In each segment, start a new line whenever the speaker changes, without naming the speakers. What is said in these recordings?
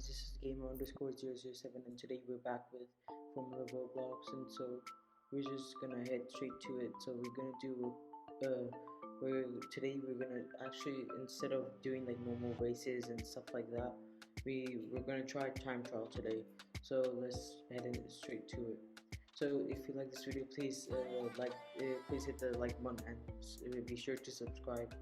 guys, this is gamer_007 and today we're back with Fromula Roblox, and so we're just gonna head straight to it. So we're gonna do we're gonna actually, instead of doing like normal races and stuff like that, we're gonna try time trial today. So let's head in straight to it. So if you like this video, please hit the like button and be sure to subscribe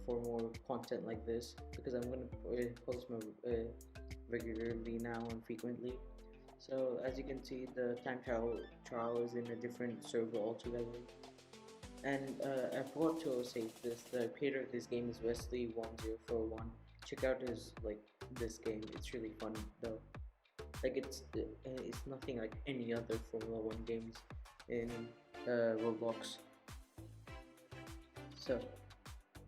for more content like this, because I'm going to post my regularly now and frequently. So as you can see, the time trial is in a different server altogether. And I forgot to say this: the creator of this game is Wesley1041. Check out his this game; it's really fun though. It's nothing like any other Formula One games in Roblox. So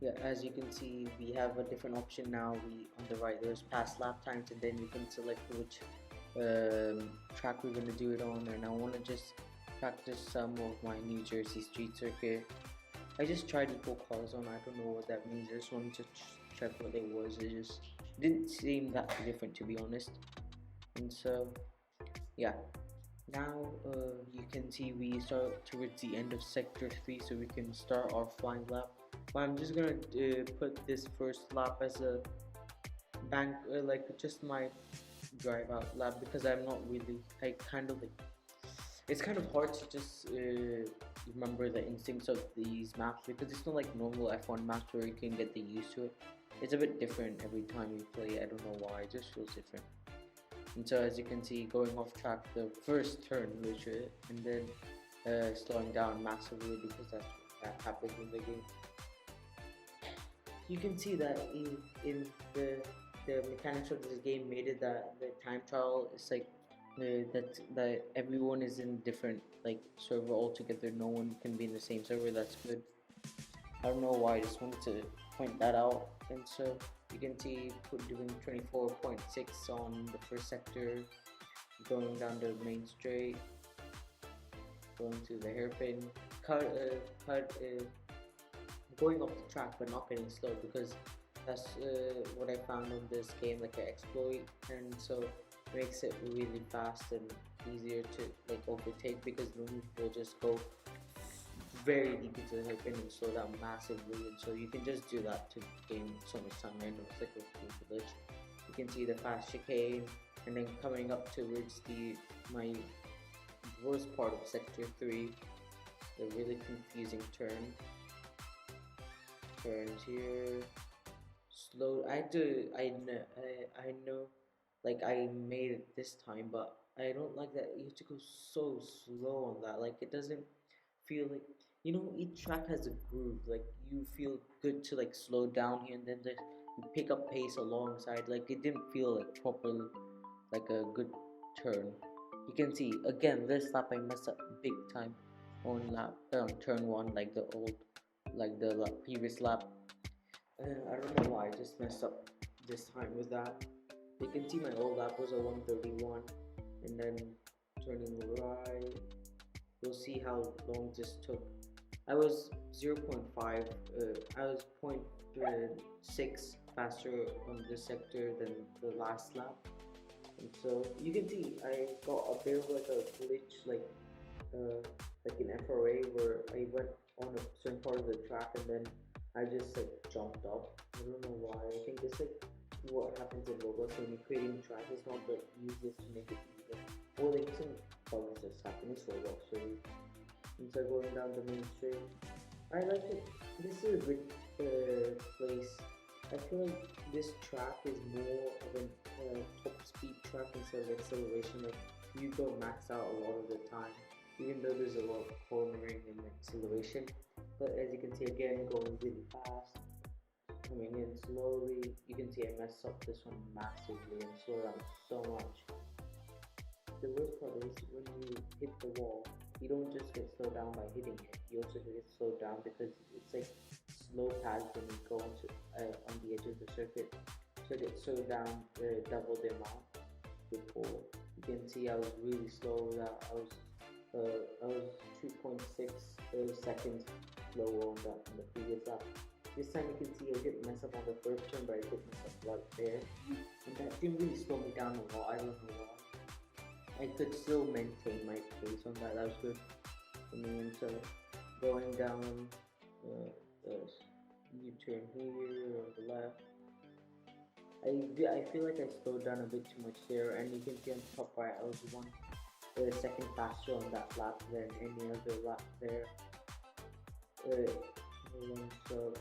yeah, as you can see, we have a different option now. We on the right, there's past lap times, and then you can select which track we're gonna do it on. And I want to just practice some of my New Jersey street circuit. I just tried equal cars on. I don't know what that means. I just wanted to check what it was. It just didn't seem that different, to be honest. And so yeah, now you can see we start towards the end of sector 3, so we can start our flying lap. But I'm just gonna put this first lap as a bank, just my drive out lap, because I'm not really, it's kind of hard to just remember the instincts of these maps, because it's not like normal F1 maps where you can get used to it. It's a bit different every time you play. I don't know why, it just feels different. And so as you can see, going off track the first turn literally, and then slowing down massively, because that's what happens in the game. You can see that in the mechanics of this game made it that the time trial is like that everyone is in different server altogether. No one can be in the same server. That's good. I don't know why, I just wanted to point that out. And so you can see doing 24.6 on the first sector, going down the main straight, going to the hairpin, going off the track but not getting slow, because that's what I found on this game, like an exploit, and so it makes it really fast and easier to overtake, because normally people just go very deep into the hairpin and slow down massively, and so you can just do that to gain so much time. I know it's like a glitch. You can see the fast chicane, and then coming up towards my worst part of sector 3, the really confusing turns here. Slow. I know, I made it this time, but I don't like that you have to go so slow on that. It doesn't feel like, each track has a groove. You feel good to slow down here, and then you pick up pace alongside. It didn't feel properly like a good turn. You can see again this lap I messed up big time on turn 1, the previous lap. I don't know why, I just messed up this time with that. You can see my old lap was a 131, and then turning right, you'll see how long this took. I was 0.5, I was 0.6 faster on this sector than the last lap. And so you can see I got a bit of a glitch, in FRA, where I went on a certain part of the track and then I just jumped up. I don't know why. I think it's what happens in Roblox when you're creating track. It's not the easiest to make it easier. Well, some bugs just happen. It's Roblox, really. And so going down the main straight, I like it. This is a good place. I feel like this track is more of a top speed track instead of acceleration. You go max out a lot of the time, even though there's a lot of cornering and acceleration. But as you can see, again, going really fast, coming in slowly. You can see I messed up this one massively and slow down so much. The worst part is when you hit the wall, you don't just get slowed down by hitting it. You also get slowed down because it's slow pads when you go on the edge of the circuit. So it gets slowed down double the amount before. You can see I was really slow with that. I was 2.6 seconds slower on the previous lap. This time you can see I didn't mess up on the first turn, but I did mess up right there. And that didn't really slow me down a lot, I don't know why. I could still maintain my pace on that, that was good. And then so going down the U-turn here on the left. I feel like I slowed down a bit too much there, and you can see on top right I was one second faster on that lap than any other lap there. So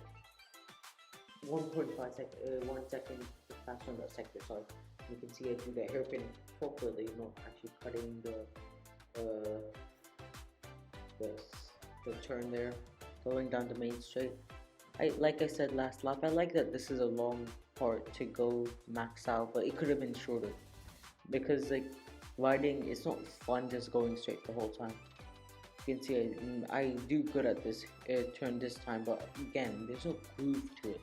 1 second faster on that sector. So you can see I do the hairpin properly, not actually cutting uh, the the turn there, going down the main straight. Like I said last lap, I like that this is a long part to go max out, but it could have been shorter because like riding, it's not fun just going straight the whole time. You can see I do good at this turn this time, but again, there's no groove to it.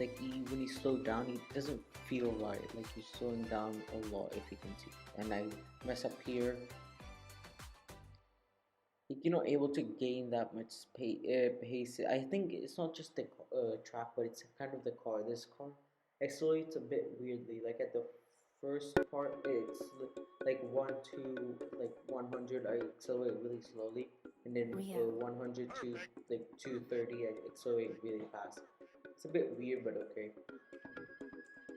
Like when you slow down, it doesn't feel right. Like you're slowing down a lot, if you can see. And I mess up here. Like you're not able to gain that much pace. I think it's not just the track, but it's kind of the car. This car accelerates a bit weirdly. Like at the first part, it's like 100, I accelerate really slowly, and then 100 to like 230, I accelerate really fast. It's a bit weird, but okay.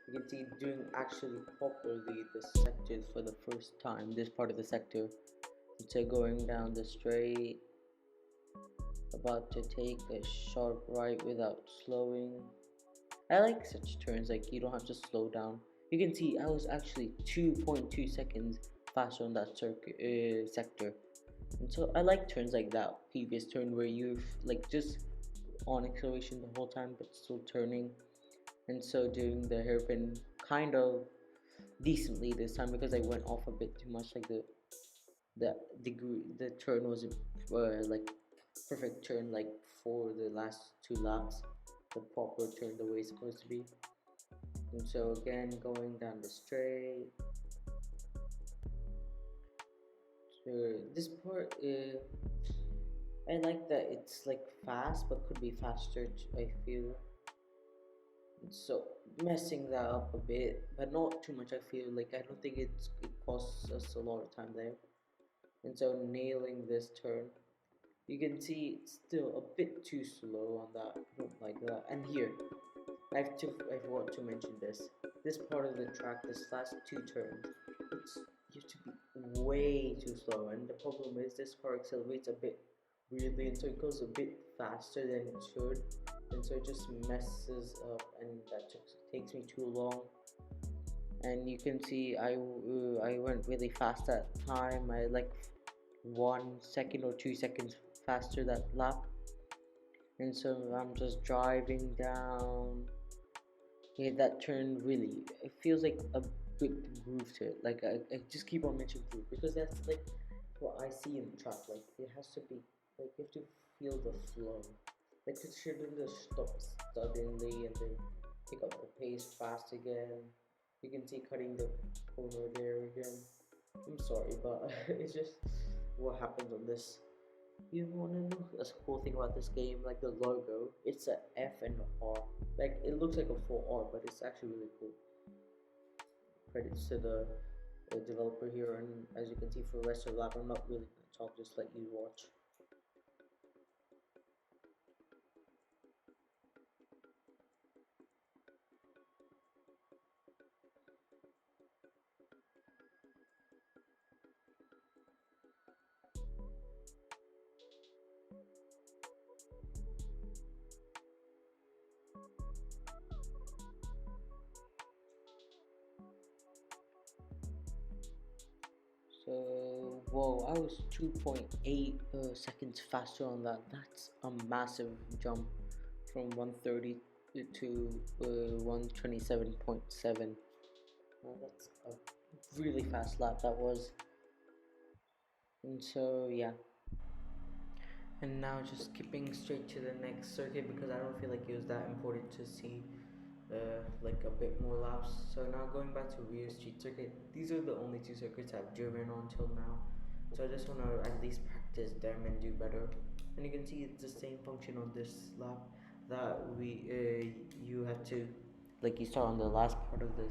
You can see doing actually properly the sectors for the first time. This part of the sector. So going down the straight, about to take a sharp right without slowing. I like such turns, like you don't have to slow down. You can see I was actually 2.2 seconds faster on that sector. And so I like turns like that previous turn where you're like just on acceleration the whole time but still turning. And so doing the hairpin kind of decently this time because I went off a bit too much. Like the turn wasn't like perfect turn like for the last 2 laps, the proper turn the way it's supposed to be. And so again going down the straight. So this part I like that it's like fast but could be faster, I feel. So messing that up a bit, but not too much. I feel like I don't think it costs us a lot of time there. And so nailing this turn, you can see it's still a bit too slow on that. I don't like that. And here, I forgot to mention this. This part of the track, this last 2 turns, you have to be way too slow. And the problem is this car accelerates a bit weirdly, and so it goes a bit faster than it should, and so it just messes up, and that takes me too long. And you can see I went really fast that time. I like 1 second or 2 seconds faster that lap, and so I'm just driving down. Yeah, that turn really, it feels like a bit groove to it. Like I just keep on mentioning groove because that's like what I see in the track. Like it has to be like you have to feel the flow. Like it shouldn't just stop suddenly and then pick up the pace fast again. You can see cutting the corner there again. I'm sorry, but it's just what happens on this. You wanna know a cool thing about this game? Like the logo, it's a F and a R. Like it looks like a full R, but it's actually really cool. Credits to the developer here, and as you can see for the rest of the lab, I'm not really gonna talk, just let you watch. So, whoa, I was 2.8 seconds faster on that. That's a massive jump from 130 to 127.7. That's a really fast lap that was. And so, yeah. And now just skipping straight to the next circuit because I don't feel like it was that important to see like a bit more laps. So now going back to rear street circuit, these are the only 2 circuits I've driven on till now. So I just want to at least practice them and do better. And you can see it's the same function on this lap. that we you have to, like, you start on the last part of the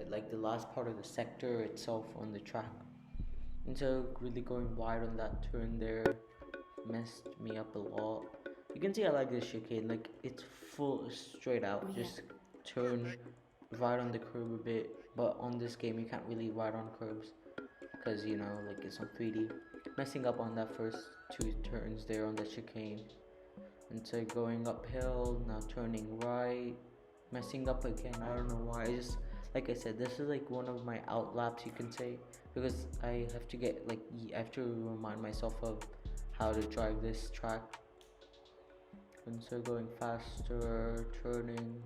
like the last part of the sector itself on the track, and so really going wide on that turn there messed me up a lot. You can see I like this chicane, like it's full straight out, just turn right on the curb a bit. But on this game, you can't really ride on curbs because you know, like it's on 3D. Messing up on that first two turns there on the chicane, and so going uphill, now turning right, messing up again. I don't know why. I just, like I said, this is like one of my out laps, you can say, because I have to get like I have to remind myself of how to drive this track. And so going faster, turning.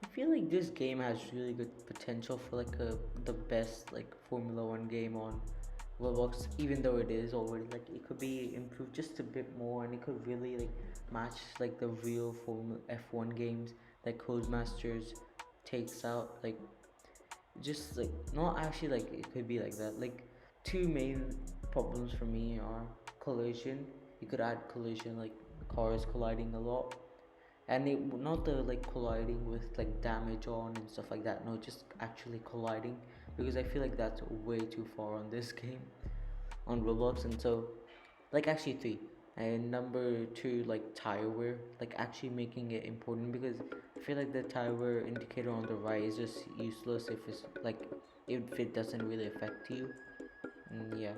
I feel like this game has really good potential for like the best like Formula One game on Roblox, even though it is already, like it could be improved just a bit more, and it could really like match like the real Formula F1 games that Codemasters takes out. Like just like not actually like it could be like that. Like two main problems for me are collision. You could add collision, like cars colliding a lot, and it not the like colliding with like damage on and stuff like that. No, just actually colliding, because I feel like that's way too far on this game on Roblox. And so like actually three, and number two, like tire wear, like actually making it important, because I feel like the tire wear indicator on the right is just useless if it's like if it doesn't really affect you. Yeah.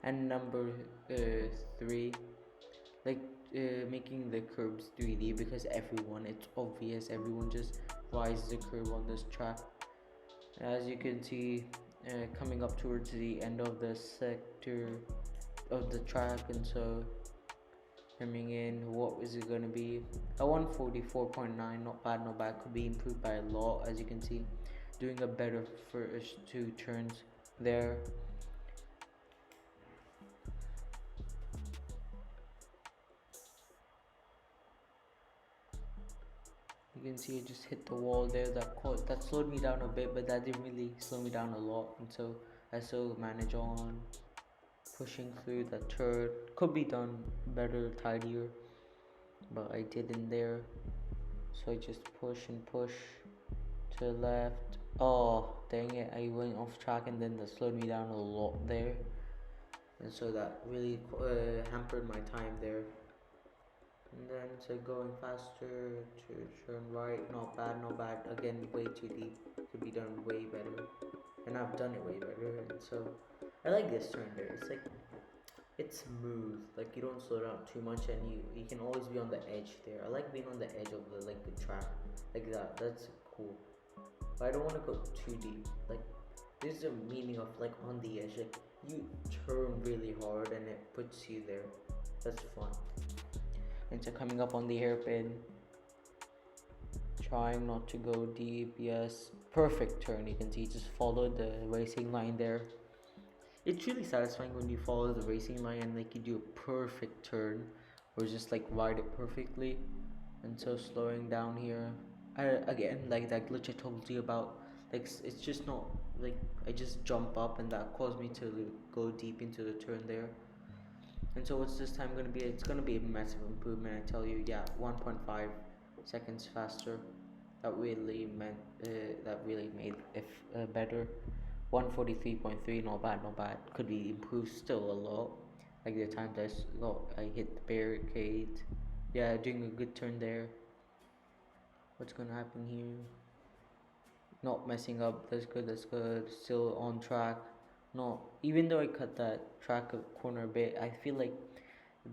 And number three, like making the curbs 3D, because everyone, it's obvious, everyone just rides the curb on this track. As you can see, coming up towards the end of the sector of the track, and so coming in, what is it going to be? A 144.9, not bad, not bad. Could be improved by a lot, as you can see. Doing a better first two turns there. You can see it just hit the wall there. That slowed me down a bit, but that didn't really slow me down a lot. And so I still manage on pushing through that turn. Could be done better, tidier, but I didn't there. So I just push and push to the left. Oh, dang it! I went off track, and then that slowed me down a lot there, and so that really hampered my time there. And then so going faster to turn right, not bad, not bad. Again, way too deep. Could be done way better, and I've done it way better. And so I like this turn there. It's like it's smooth. Like you don't slow down too much, and you can always be on the edge there. I like being on the edge of the like the track like that. That's cool. But I don't want to go too deep. Like there's a meaning of like on the edge. Like you turn really hard, and it puts you there. That's fun. And so coming up on the hairpin, trying not to go deep. Yes, perfect turn. You can see just followed the racing line there. It's really satisfying when you follow the racing line and like you do a perfect turn, or just like ride it perfectly. And so slowing down here, again, like that glitch I told you about, like it's just not like I just jump up, and that caused me to go deep into the turn there. And so what's this time gonna be? It's gonna be a massive improvement, I tell you. Yeah, 1.5 seconds faster. That really meant that really made it better. 143.3, not bad, not bad. Could be improved still a lot. Like the times I hit the barricade. Yeah, doing a good turn there. What's gonna happen here? Not messing up. That's good. That's good. Still on track. No, even though I cut that track corner a bit, I feel like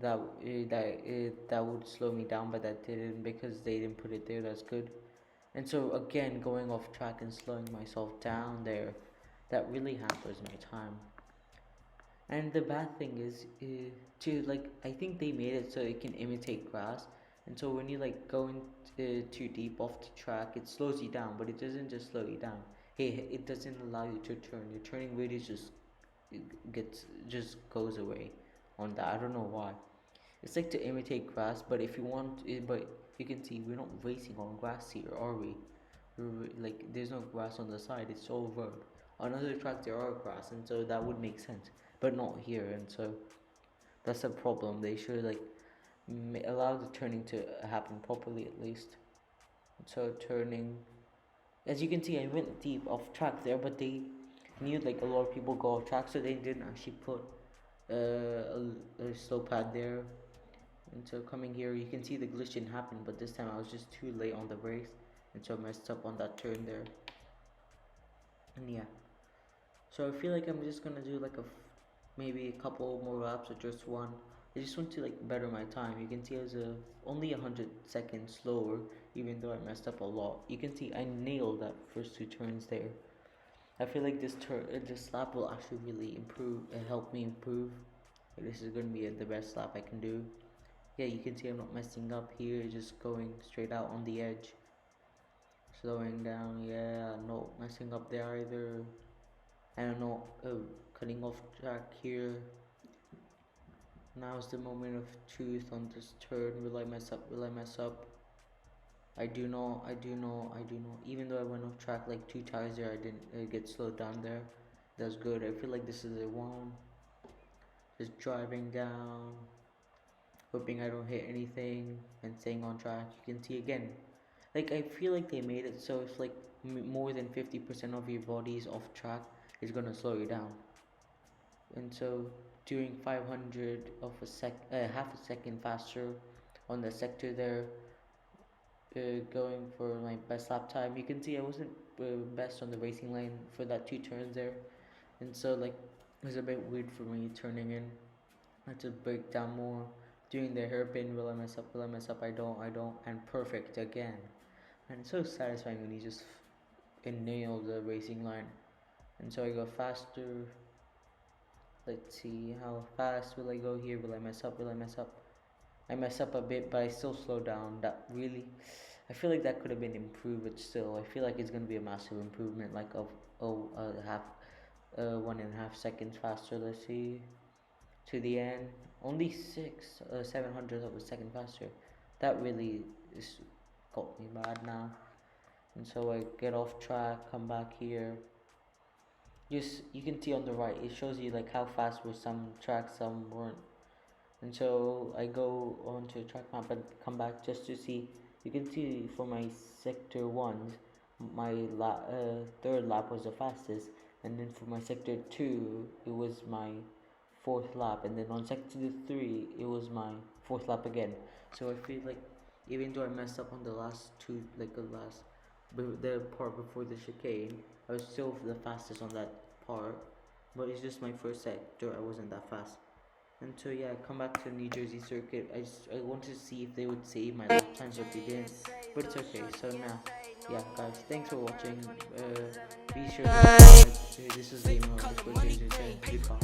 that would slow me down, but that didn't, because they didn't put it there. That's good. And so again, going off track and slowing myself down there, that really hampers my time. And the bad thing is, to like, I think they made it so it can imitate grass, and so when you like go in too deep off the track, it slows you down, but it doesn't just slow you down. Hey, it doesn't allow you to turn. Your turning radius just goes away on that. I don't know why. It's like to imitate grass, but if you want, but you can see we're not racing on grass here, are we? Like there's no grass on the side; it's all road. On other tracks there are grass, and so that would make sense, but not here. And so That's a problem. They should like allow the turning to happen properly at least. So turning, as you can see, I went deep off track there, but they knew like a lot of people go off track, so they didn't actually put a slow pad there. And so coming here, you can see the glitch didn't happen, but this time I was just too late on the brakes, and so I messed up on that turn there. And yeah, so I feel like I'm just gonna do like maybe a couple more laps or just one. I just want to like better my time. You can see I was only 100 seconds slower, even though I messed up a lot. You can see I nailed that first two turns there. I feel like this lap will actually really improve and help me improve. Like, this is gonna be the best lap I can do. Yeah, you can see I'm not messing up here, just going straight out on the edge. Slowing down, yeah, not messing up there either. I don't know, cutting off track here. Now's the moment of truth on this turn. Will I mess up? Will I mess up? I do know, I do know, I do know. Even though I went off track like 2 times there, I didn't get slowed down there. That's good. I feel like this is the one. Just driving down, hoping I don't hit anything, and staying on track. You can see again. Like, I feel like they made it so if like more than 50% of your body is off track, it's gonna slow you down. And so doing 500 of half a second faster on the sector there, going for my best lap time. You can see I wasn't best on the racing lane for that 2 turns there, and so like it was a bit weird for me turning in. I had to break down more, doing the hairpin. Will I mess up? Will I mess up? I don't, and perfect again. And it's so satisfying when you just nail the racing line. And so I go faster. Let's see, how fast will I go here? Will I mess up? Will I mess up? I mess up a bit, but I still slow down. That really, I feel like that could have been improved, but still, I feel like it's gonna be a massive improvement, like of 1.5 seconds faster. Let's see, to the end, only 700 of a second faster. That really is got me mad now. And so I get off track, come back here. Just you can see on the right, it shows you like how fast were some tracks, some weren't. And so I go on to track map and come back just to see. You can see for my sector ones, my third lap was the fastest, and then for my sector 2 it was my fourth lap, and then on sector 3 it was my fourth lap again. So I feel like even though I messed up on the last two, like the part before the chicane, I was still the fastest on that part, but it's just my first sector, I wasn't that fast. And so yeah, I come back to the New Jersey circuit. I wanted to see if they would save my lap times, but they didn't. But it's okay. So now, yeah, guys, thanks for watching. Be sure to subscribe. This is the email. This was Jason saying goodbye.